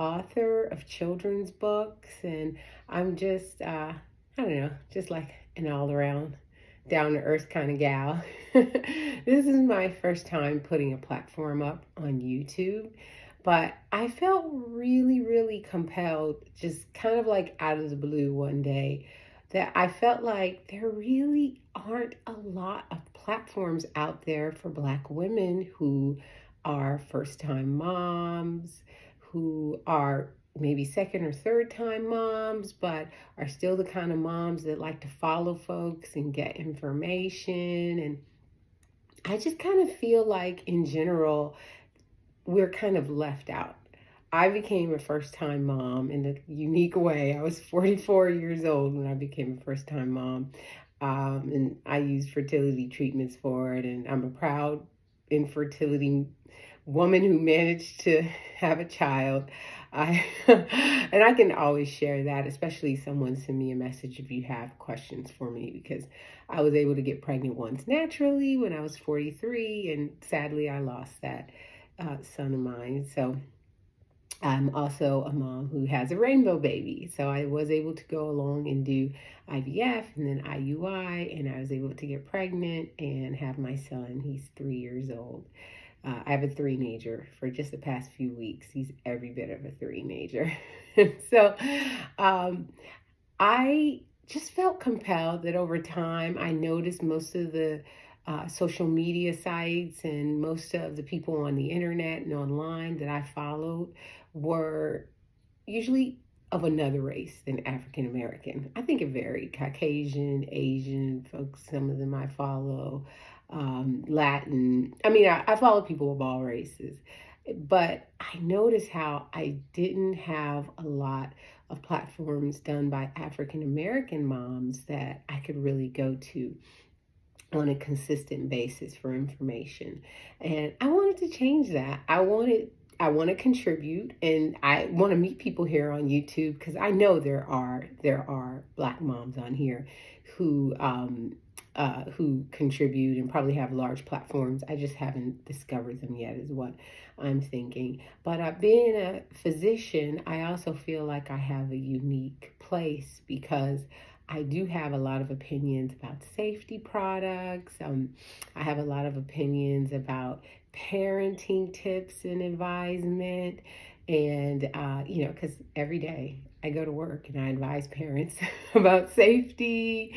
author of children's books, and I'm just, I don't know, just like an all around down to earth kind of gal. This is my first time putting a platform up on YouTube, but I felt really, really compelled, just kind of like out of the blue one day, that I felt like there really aren't a lot of platforms out there for Black women who are first time moms, who are maybe second or third time moms, but are still the kind of moms that like to follow folks and get information. And I just kind of feel like, in general, we're kind of left out. I became a first time mom in a unique way. I was 44 years old when I became a first time mom. And I used fertility treatments for it. And I'm a proud infertility woman who managed to have a child. And I can always share that, especially someone send me a message if you have questions for me, because I was able to get pregnant once naturally when I was 43, and sadly I lost that son of mine. So I'm also a mom who has a rainbow baby. So I was able to go along and do IVF and then IUI, and I was able to get pregnant and have my son. He's 3 years old. I have a three-nager for just the past few weeks. He's every bit of a three-nager. So I just felt compelled that over time I noticed most of the social media sites and most of the people on the internet and online that I followed were usually of another race than African American. I think it varied: Caucasian, Asian folks, some of them I follow, Latin. I mean, I follow people of all races, but I noticed how I didn't have a lot of platforms done by African American moms that I could really go to on a consistent basis for information. And I wanted to change that. I want to contribute, and I want to meet people here on YouTube, because I know there are Black moms on here who contribute and probably have large platforms. I just haven't discovered them yet, is what I'm thinking. But being a physician, I also feel like I have a unique place, because I do have a lot of opinions about safety products. I have a lot of opinions about parenting tips and advisement. And, because every day I go to work and I advise parents about safety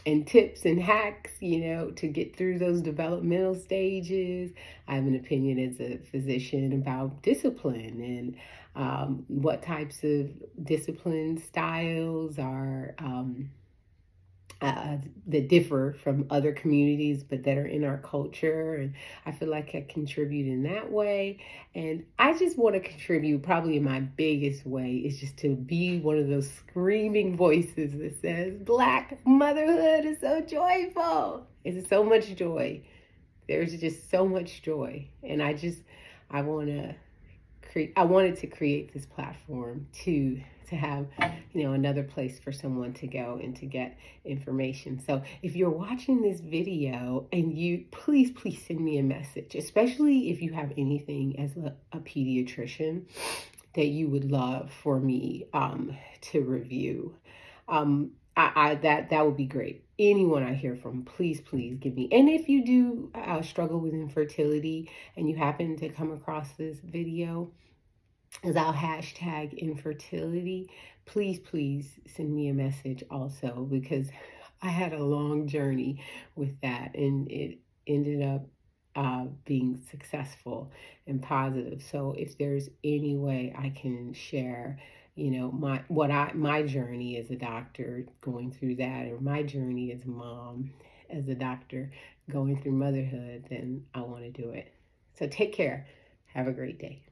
and tips and hacks, to get through those developmental stages. I have an opinion as a physician about discipline and what types of discipline styles are that differ from other communities, but that are in our culture. And I feel like I contribute in that way. And I just want to contribute, probably in my biggest way, is just to be one of those screaming voices that says, Black motherhood is so joyful. It's so much joy. There's just so much joy. And I want to I wanted to create this platform to have, another place for someone to go and to get information. So if you're watching this video, and you please send me a message, especially if you have anything as a pediatrician that you would love for me to review. That would be great. Anyone I hear from, please give me. And if you do struggle with infertility and you happen to come across this video, as I'll hashtag infertility, please send me a message also, because I had a long journey with that, and it ended up being successful and positive. So if there's any way I can share, my journey as a doctor going through that, or my journey as a mom, as a doctor going through motherhood, then I want to do it. So take care. Have a great day.